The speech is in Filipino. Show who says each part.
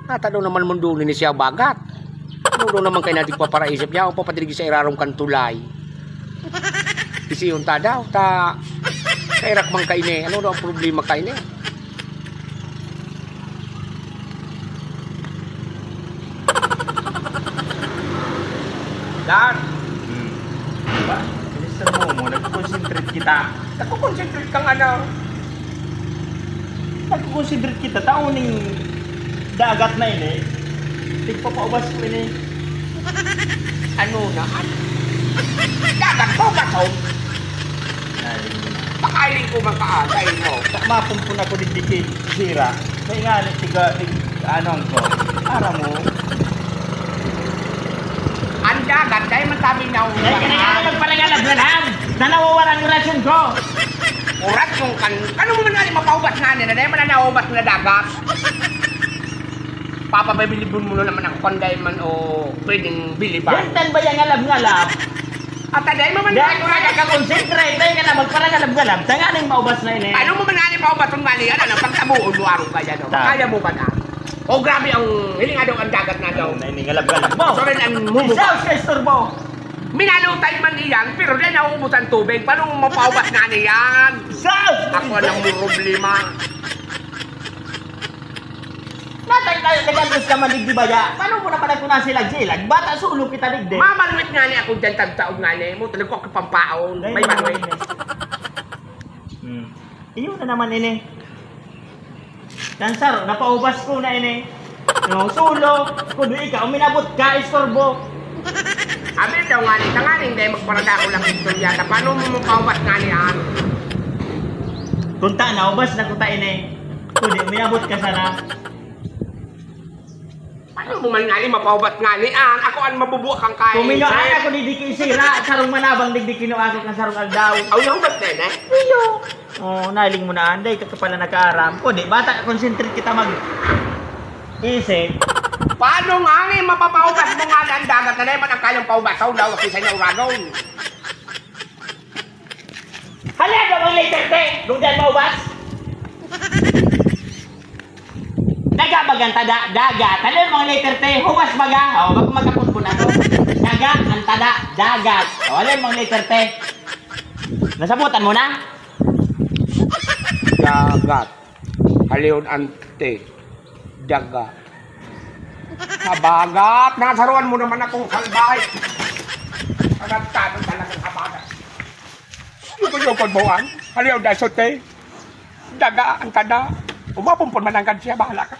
Speaker 1: Natano naman mundo ni siya bagat. Ano naman kayo natin paparaisip niya, o papatilig sa irarong kantulay. Kasi yung daw, kairak mang kaine. Ano daw ang problema kaine? Dan!
Speaker 2: Diba? Minister mo, nag-concentrate kita.
Speaker 1: Nagko-concentrate kang ano?
Speaker 2: Nag-concentrate kita. Taon ning dagat na ini. Tigpapaubas ko ini.
Speaker 1: Ano na? Dagat mo ba ito? Pakailing ko mga kaagay mo.
Speaker 2: Mapumpun ako digdikin. Sira. Kaya nga, anong ko. Para mo.
Speaker 1: Ang dagat, dahil masabi niya ang
Speaker 2: Kaya nga, magpalagalaglalam. Nanawawaran yung rasyon ko.
Speaker 1: urat yung ano mo man nga mapaubat nga nila, dahil man naubat na dagat. Papabilibon mo naman ako kanday man o pwedeng biliban.
Speaker 2: Yantan ba yung ngalab-ngalab?
Speaker 1: At dahil mo man
Speaker 2: Dahil mo nagka-concentrate, dahil ka na magpalagalab-galab. Tanganing maubas na ini.
Speaker 1: ano mo man nga paubat yung mali, ano, pagtabuon mo araw kaya no? Kaya mo ba na? O grabe ang hiling daw ang dagat na daw.
Speaker 2: Naingalab-galab mo.
Speaker 1: So rin ang mumuka.
Speaker 2: Isaw sa istorbo.
Speaker 1: Minalutay man iyan, pero dahil nauubos ang tubig, paano mo mapaubat nga niyan?
Speaker 2: Isaw!
Speaker 1: Ako ang problema.
Speaker 2: Natay tayo nagandus ka maligdi ba ya? Paano mo naman ako nasilag-silag? Bata sa ulo kita ligdi.
Speaker 1: Mamalwit nga niya ako dyan tagtaog nga niya mo. Talaga ko kapampaon. May malwit.
Speaker 2: Iyo na naman ini. Dansar, napaubas ko na ini. No, sulo. Kundo ikaw, minabot ka, istorbo.
Speaker 1: Amin daw nga niya. Tangaling dahil magparada ko lang istorya. Paano mo mapaubat nga niyan?
Speaker 2: Kunta na, ubas na kuta ini. Kundi, minabot ka sana.
Speaker 1: Paano mo man nga niya mapaubat nga niyan? Ako ang mabubuak ang kaya.
Speaker 2: Kuminyo ay ako didiki sira. Sarong manabang digdikino ako kang sarong aldaw.
Speaker 1: Aw, nahubat na eh.
Speaker 2: Iyo. Oh, naling mo na anday ka pala nag-aaram. Kundi, bata, concentrate kita isip.
Speaker 1: Paano nga niya mapapaubat mo nga ang dagat na naman ang kayang paubataw daw kasi na uragon?
Speaker 2: Hala ka mga later, nung dyan maubas? Nagabagan tada, dagat. Hala mga later, huwas baga. O, bago magkapunpun ako. Dagat, ang tada, dagat. O, hala mga later, nasabutan mo na?
Speaker 1: Dagat. Halion ante. Dagat. Kabagat. Nasaruan mo naman akong salbay. Pagkatapos talagang kabagat. Ano ko yung pagbuhan? Halion dasote. Daga ang tada. Umapumpon man ang kansya. Bahala ka.